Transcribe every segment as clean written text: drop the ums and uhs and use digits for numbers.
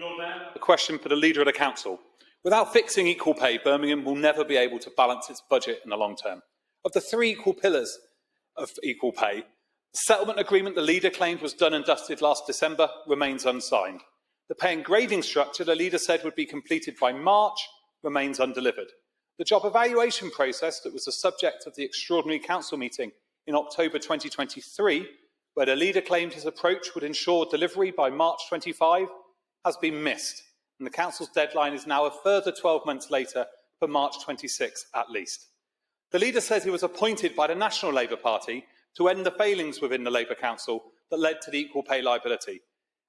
A question for the Leader of the Council. Without fixing equal pay, Birmingham will never be able to balance its budget in the long term. Of the three equal pillars of equal pay, the settlement agreement the Leader claimed was done and dusted last December remains unsigned. The pay and grading structure the Leader said would be completed by March remains undelivered. The job evaluation process that was the subject of the extraordinary council meeting in October 2023, where the Leader claimed his approach would ensure delivery by March 25, has been missed, and the council's deadline is now a further 12 months later for March 26 at least. The Leader says he was appointed by the National Labour Party to end the failings within the Labour Council that led to the equal pay liability.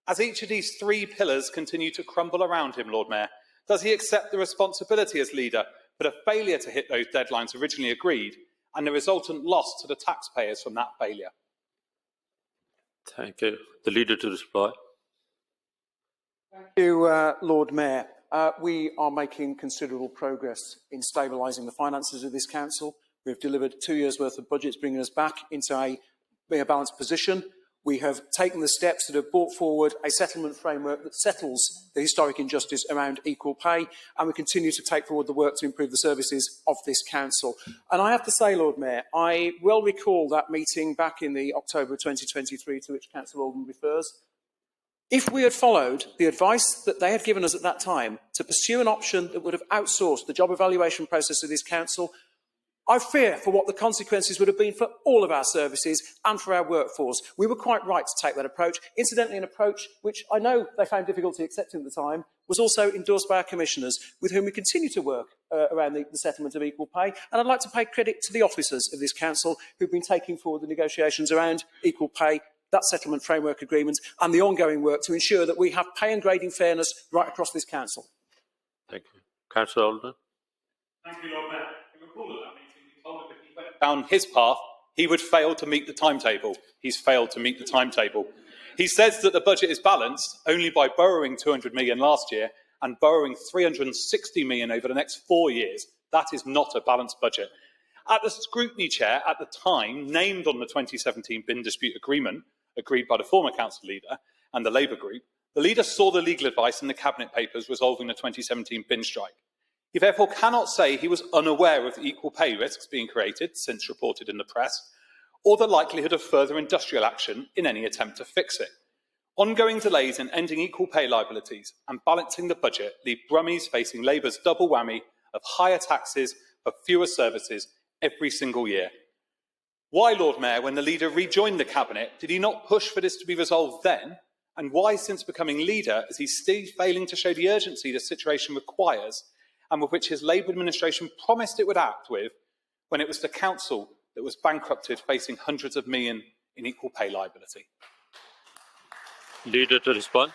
As each of these three pillars continue to crumble around him, Lord Mayor, does he accept the responsibility as Leader for the failure to hit those deadlines originally agreed and the resultant loss to the taxpayers from that failure? Thank you. The Leader to reply. Thank you, Lord Mayor. We are making considerable progress in stabilising the finances of this council. We have delivered 2 years' worth of budgets, bringing us back into a more balanced position. We have taken the steps that have brought forward a settlement framework that settles the historic injustice around equal pay, and we continue to take forward the work to improve the services of this council. And I have to say, Lord Mayor, I well recall that meeting back in the October 2023 to which Cllr Alden refers. If we had followed the advice that they had given us at that time to pursue an option that would have outsourced the job evaluation process of this council, I fear for what the consequences would have been for all of our services and for our workforce. We were quite right to take that approach. Incidentally, an approach which I know they found difficulty accepting at the time was also endorsed by our commissioners, with whom we continue to work around the settlement of equal pay. And I'd like to pay credit to the officers of this council who've been taking forward the negotiations around equal pay, that settlement framework agreement, and the ongoing work to ensure that we have pay and grading fairness right across this council. Thank you. Cllr Alden. Thank you, Lord Mayor. You recall at that meeting, he told us if he went down his path, he would fail to meet the timetable. He's failed to meet the timetable. He says that the budget is balanced only by borrowing 200 million last year and borrowing 360 million over the next 4 years. That is not a balanced budget. At the scrutiny chair at the time, named on the 2017 bin dispute agreement, agreed by the former council leader and the Labour group, the Leader saw the legal advice in the cabinet papers resolving the 2017 bin strike. He therefore cannot say he was unaware of the equal pay risks being created, since reported in the press, or the likelihood of further industrial action in any attempt to fix it. Ongoing delays in ending equal pay liabilities and balancing the budget leave Brummies facing Labour's double whammy of higher taxes for fewer services every single year. Why, Lord Mayor, when the Leader rejoined the Cabinet, did he not push for this to be resolved then? And why, since becoming Leader, is he still failing to show the urgency the situation requires and with which his Labour administration promised it would act with when it was the Council that was bankrupted, facing hundreds of million in equal pay liability? Leader to respond.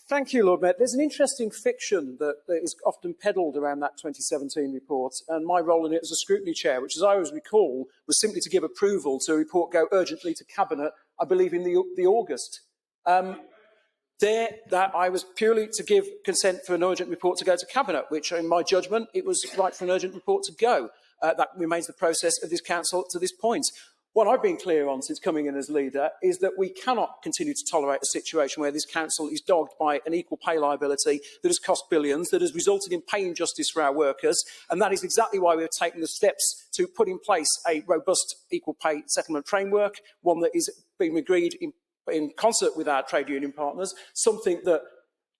Thank you, Lord Mayor. There's an interesting fiction that is often peddled around that 2017 report, and my role in it as a scrutiny chair, which, as I always recall, was simply to give approval to a report go urgently to Cabinet, I believe in the August. That I was purely to give consent for an urgent report to go to Cabinet, which, in my judgment, it was right for an urgent report to go. That remains the process of this council to this point. What I've been clear on since coming in as Leader is that we cannot continue to tolerate a situation where this council is dogged by an equal pay liability that has cost billions, that has resulted in pay injustice for our workers, and that is exactly why we have taken the steps to put in place a robust equal pay settlement framework, one that is being agreed in concert with our trade union partners, something that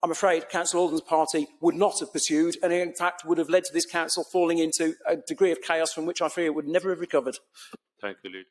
I'm afraid Councillor Alden's party would not have pursued, and in fact would have led to this council falling into a degree of chaos from which I fear it would never have recovered. Thank you, Leader.